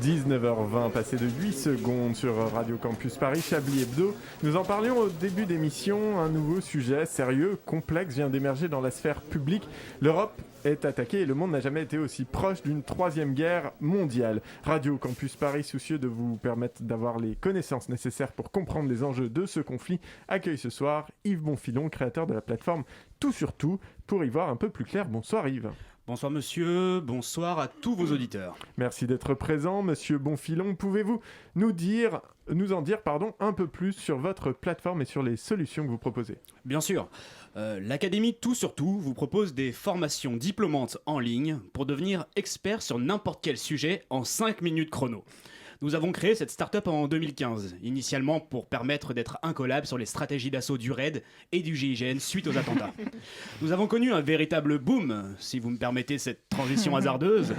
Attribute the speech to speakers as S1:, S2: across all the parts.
S1: 19h20, passé de 8 secondes sur Radio Campus Paris, Chablis Hebdo. Nous en parlions au début d'émission, un nouveau sujet sérieux, complexe, vient d'émerger dans la sphère publique. L'Europe est attaquée et le monde n'a jamais été aussi proche d'une troisième guerre mondiale. Radio Campus Paris, soucieux de vous permettre d'avoir les connaissances nécessaires pour comprendre les enjeux de ce conflit, accueille ce soir Yves Bonfilon, créateur de la plateforme Tout sur Tout, pour y voir un peu plus clair. Bonsoir Yves.
S2: Bonsoir monsieur, bonsoir à tous vos auditeurs.
S1: Merci d'être présent, monsieur Bonfilon. Pouvez-vous nous en dire un peu plus sur votre plateforme et sur les solutions que vous proposez ?
S2: Bien sûr, l'Académie Tout sur Tout vous propose des formations diplômantes en ligne pour devenir expert sur n'importe quel sujet en 5 minutes chrono. Nous avons créé cette start-up en 2015, initialement pour permettre d'être incollable sur les stratégies d'assaut du RAID et du GIGN suite aux attentats. Nous avons connu un véritable boom, si vous me permettez cette transition hasardeuse,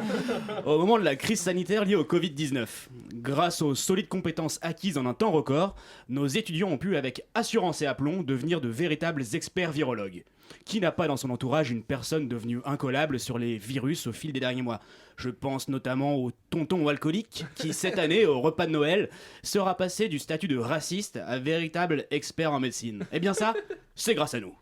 S2: au moment de la crise sanitaire liée au Covid-19. Grâce aux solides compétences acquises en un temps record, nos étudiants ont pu, avec assurance et aplomb, devenir de véritables experts virologues. Qui n'a pas dans son entourage une personne devenue incollable sur les virus au fil des derniers mois ? Je pense notamment au tonton alcoolique qui, cette année, au repas de Noël, sera passé du statut de raciste à véritable expert en médecine. Eh bien ça, c'est grâce à nous.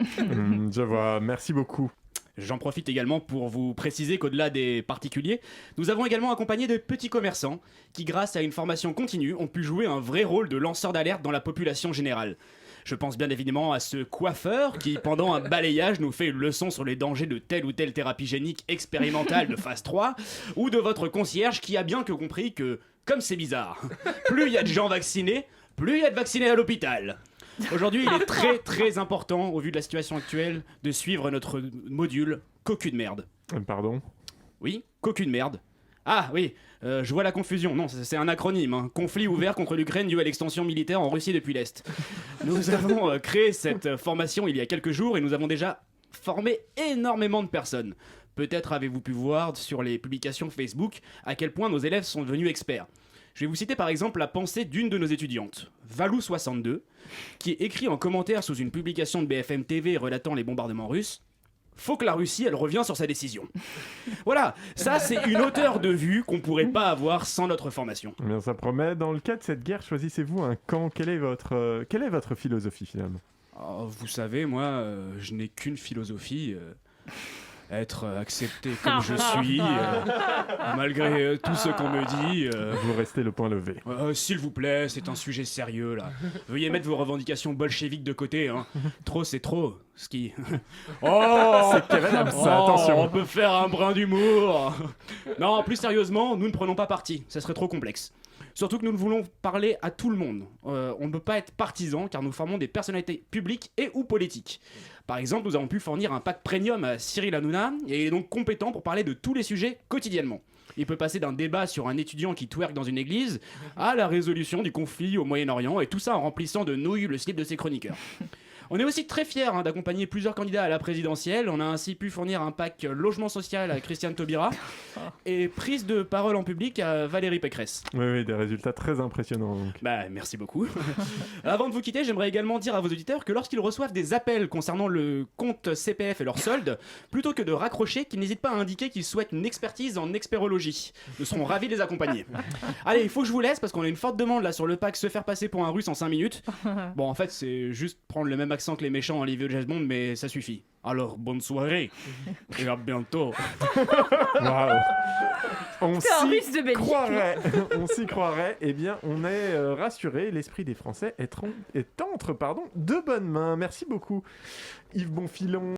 S1: Je vois, merci beaucoup.
S2: J'en profite également pour vous préciser qu'au-delà des particuliers, nous avons également accompagné de petits commerçants qui, grâce à une formation continue, ont pu jouer un vrai rôle de lanceur d'alerte dans la population générale. Je pense bien évidemment à ce coiffeur qui, pendant un balayage, nous fait une leçon sur les dangers de telle ou telle thérapie génique expérimentale de phase 3, ou de votre concierge qui a bien que compris que, comme c'est bizarre, plus il y a de gens vaccinés, plus il y a de vaccinés à l'hôpital. Aujourd'hui, il est très très important, au vu de la situation actuelle, de suivre notre module Cocu de merde.
S1: Pardon ?
S2: Oui, Cocu de merde. Ah oui, je vois la confusion. Non, c'est un acronyme. Hein. Conflit ouvert contre l'Ukraine dû à l'extension militaire en Russie depuis l'Est. Nous avons créé cette formation il y a quelques jours et nous avons déjà formé énormément de personnes. Peut-être avez-vous pu voir sur les publications Facebook à quel point nos élèves sont devenus experts. Je vais vous citer par exemple la pensée d'une de nos étudiantes, Valou62, qui écrit en commentaire sous une publication de BFM TV relatant les bombardements russes: faut que la Russie, elle revienne sur sa décision. Voilà, ça c'est une hauteur de vue qu'on pourrait pas avoir sans notre formation.
S1: Eh bien, ça promet. Dans le cas de cette guerre, choisissez-vous un camp. Quelle est votre philosophie finalement ?
S2: Vous savez, moi, je n'ai qu'une philosophie. Être accepté comme je suis, malgré tout ce qu'on me dit.
S1: Vous restez le point levé.
S2: S'il vous plaît, c'est un sujet sérieux là. Veuillez mettre vos revendications bolcheviques de côté. Hein. Trop, c'est trop. Ski. Oh,
S1: c'est Kevin Absa, attention.
S2: On peut faire un brin d'humour. Non, plus sérieusement, nous ne prenons pas parti. Ça serait trop complexe. Surtout que nous voulons parler à tout le monde. On ne peut pas être partisan car nous formons des personnalités publiques et ou politiques. Par exemple, nous avons pu fournir un pack premium à Cyril Hanouna et il est donc compétent pour parler de tous les sujets quotidiennement. Il peut passer d'un débat sur un étudiant qui twerk dans une église à la résolution du conflit au Moyen-Orient et tout ça en remplissant de nouilles le slip de ses chroniqueurs. On est aussi très fiers d'accompagner plusieurs candidats à la présidentielle. On a ainsi pu fournir un pack logement social à Christiane Taubira et prise de parole en public à Valérie Pécresse.
S1: Oui, des résultats très impressionnants. Donc.
S2: Merci beaucoup. Avant de vous quitter, j'aimerais également dire à vos auditeurs que lorsqu'ils reçoivent des appels concernant le compte CPF et leur solde, plutôt que de raccrocher, qu'ils n'hésitent pas à indiquer qu'ils souhaitent une expertise en expérologie. Nous serons ravis de les accompagner. Allez, il faut que je vous laisse parce qu'on a une forte demande là sur le pack se faire passer pour un russe en 5 minutes. Bon, en fait, c'est juste prendre le même accent que les méchants en Olivier James Bond, mais ça suffit. Alors, bonne soirée et à bientôt.
S1: Waouh. On s'y
S3: s'y
S1: croirait. Eh bien, on est rassuré. L'esprit des Français est entre de bonnes mains. Merci beaucoup, Yves Bonfilon.